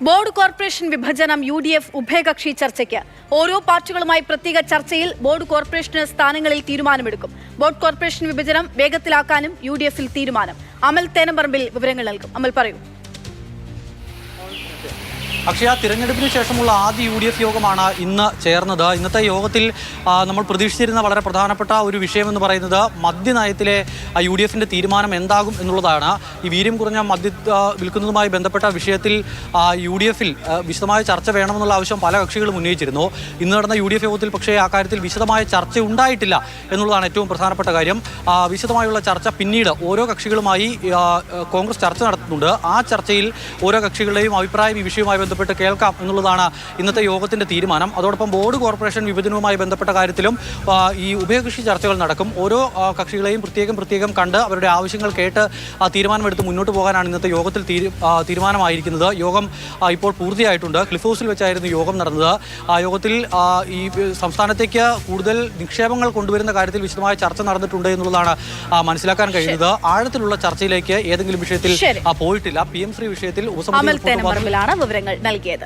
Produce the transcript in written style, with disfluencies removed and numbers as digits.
Board corporation വിഭജനം UDF ഉഭയകക്ഷി ചർച്ചയ്ക്ക് ഓരോ പാർട്ടികളുമായി പ്രത്യേക ചർച്ചയിൽ ബോർഡ് കോർപ്പറേഷന് സ്ഥാനങ്ങളിൽ തീരുമാനമെടുക്കും. ബോർഡ് കോർപ്പറേഷൻ വിഭജനം വേഗത്തിലാക്കാനും UDF-ൽ തീരുമാനം. അമൽ തേനമ്പറമ്പിൽ വിവരങ്ങൾ നൽകും. അമൽ പറയൂ. അക്ഷയ, തിരഞ്ഞെടുപ്പിന് ശേഷമുള്ള ആദ്യ UDF യോഗമാണ് ഇന്ന് ചേർന്നത്. ഇന്നത്തെ യോഗത്തിൽ നമ്മൾ പ്രതീക്ഷിച്ചിരുന്ന വളരെ പ്രധാനപ്പെട്ട ഒരു വിഷയമെന്ന് പറയുന്നത് മദ്യനയത്തിലെ UDF-ന്റെ തീരുമാനം എന്താകും എന്നുള്ളതാണ്. ഈ വീര്യം കുറഞ്ഞ മദ്യ വിൽക്കുന്നതുമായി ബന്ധപ്പെട്ട വിഷയത്തിൽ UDF-ൽ വിശദമായ ചർച്ച വേണമെന്നുള്ള ആവശ്യം പല കക്ഷികളും ഉന്നയിച്ചിരുന്നു. ഇന്ന് നടന്ന UDF യോഗത്തിൽ പക്ഷേ ആ കാര്യത്തിൽ വിശദമായ ചർച്ച ഉണ്ടായിട്ടില്ല എന്നുള്ളതാണ് ഏറ്റവും പ്രധാനപ്പെട്ട കാര്യം. വിശദമായുള്ള ചർച്ച പിന്നീട് ഓരോ കക്ഷികളുമായി കോൺഗ്രസ് ചർച്ച നടത്തുന്നുണ്ട്. ആ ചർച്ചയിൽ ഓരോ കക്ഷികളുടെയും അഭിപ്രായം ഈ വിഷയവുമായി ബന്ധപ്പെട്ട് കേൾക്കാം എന്നുള്ളതാണ് ഇന്നത്തെ യോഗത്തിന്റെ തീരുമാനം. അതോടൊപ്പം ബോർഡ് കോർപ്പറേഷൻ വിഭജനവുമായി ബന്ധപ്പെട്ട കാര്യത്തിലും ഈ ഉഭയകക്ഷി ചർച്ചകൾ നടക്കും. ഓരോ കക്ഷികളെയും പ്രത്യേകം കണ്ട് അവരുടെ ആവശ്യങ്ങൾ കേട്ട് തീരുമാനമെടുത്ത് മുന്നോട്ട് പോകാനാണ് ഇന്നത്തെ യോഗത്തിൽ തീരുമാനമായിരിക്കുന്നത്. യോഗം ഇപ്പോൾ പൂർത്തിയായിട്ടുണ്ട്. ക്ലിഫ് ഹൗസിൽ വെച്ചായിരുന്നു യോഗം നടന്നത്. ആ യോഗത്തിൽ ഈ സംസ്ഥാനത്തേക്ക് കൂടുതൽ നിക്ഷേപങ്ങൾ കൊണ്ടുവരുന്ന കാര്യത്തിൽ വിശദമായ ചർച്ച നടന്നിട്ടുണ്ട് എന്നുള്ളതാണ് മനസ്സിലാക്കാൻ കഴിയുന്നത്. ആഴത്തിലുള്ള ചർച്ചയിലേക്ക് ഏതെങ്കിലും വിഷയത്തിൽ പോയിട്ടില്ല. PM ശ്രീ വിഷയത്തിൽ അമൽ തേനമ്പറമ്പിലാണ് വിവരങ്ങൾ നൽകിയത്.